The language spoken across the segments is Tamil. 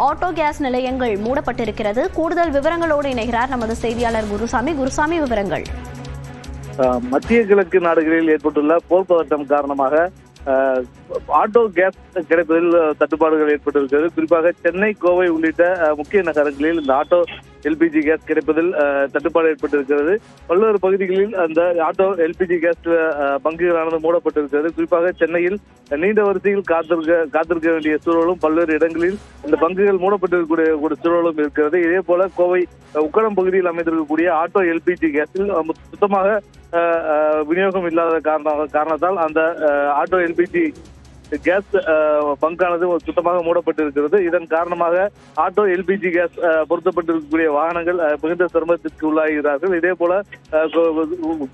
ஆட்டோ கேஸ் நிலையங்கள் மூடப்பட்டிருக்கிறது. கூடுதல் விவரங்களோடு இணைகிறார் நமது செய்தியாளர் குருசாமி. குருசாமி, விவரங்கள். மத்திய கிழக்கு நாடுகளில் ஏற்பட்டுள்ள போர் பதட்டம் காரணமாக ஆட்டோ கேஸ் கிடைப்பதில் தட்டுப்பாடுகள் ஏற்பட்டிருக்கிறது. குறிப்பாக சென்னை, கோவை உள்ளிட்ட முக்கிய நகரங்களில் இந்த ஆட்டோ எல்பிஜி கேஸ் கிடைப்பதில் தட்டுப்பாடு ஏற்பட்டிருக்கிறது. பல்வேறு பகுதிகளில் அந்த ஆட்டோ எல்பிஜி கேஸ் பங்குகளானது மூடப்பட்டிருக்கிறது. குறிப்பாக சென்னையில் நீண்ட வரிசையில் காத்திருக்க வேண்டிய சூழலும் பல்வேறு இடங்களில் இந்த பங்குகள் மூடப்பட்டிருக்கக்கூடிய சூழலும் இருக்கிறது. இதே போல கோவை உக்கடம் பகுதியில் அமைந்திருக்கக்கூடிய ஆட்டோ எல்பிஜி கேஸில் சுத்தமாக விநியோகம் இல்லாத காரணத்தால் அந்த ஆட்டோ எல்பிஜி கேஸ் பங்கானது சுத்தமாக மூடப்பட்டிருக்கிறது. இதன் காரணமாக ஆட்டோ எல்பிஜி கேஸ் பொருத்தப்பட்டிருக்கக்கூடிய வாகனங்கள் மிகுந்த சிரமத்திற்கு உள்ளாகிறார்கள். இதே போல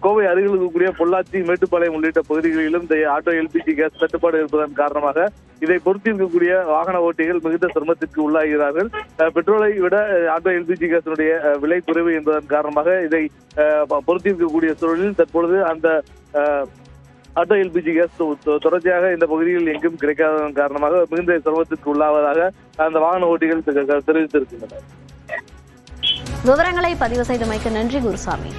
கோவை அருகில் இருக்கக்கூடிய பொள்ளாச்சி, மேட்டுப்பாளையம் உள்ளிட்ட பகுதிகளிலும் இந்த ஆட்டோ எல்பிஜி கேஸ் தட்டுப்பாடு இருப்பதன் காரணமாக இதை பொருத்தியிருக்கக்கூடிய வாகன ஓட்டிகள் மிகுந்த சிரமத்திற்கு உள்ளாகிறார்கள். பெட்ரோலை விட ஆட்டோ எல்பிஜி கேஸினுடைய விலை குறைவு என்பதன் காரணமாக இதை பொருத்தியிருக்கக்கூடிய சூழலில் தற்பொழுது அந்த ஆட்டோ எல்பிஜி கேஸ் தொடர்ச்சியாக இந்த பகுதியில் எங்கும் கிடைக்காததன் காரணமாக மிகுந்த சிரமத்திற்கு உள்ளாவதாக அந்த வாகன ஓட்டிகள் தெரிவித்திருக்கின்றனர். விவரங்களை பதிவு செய்தமைக்கு நன்றி குருசாமி.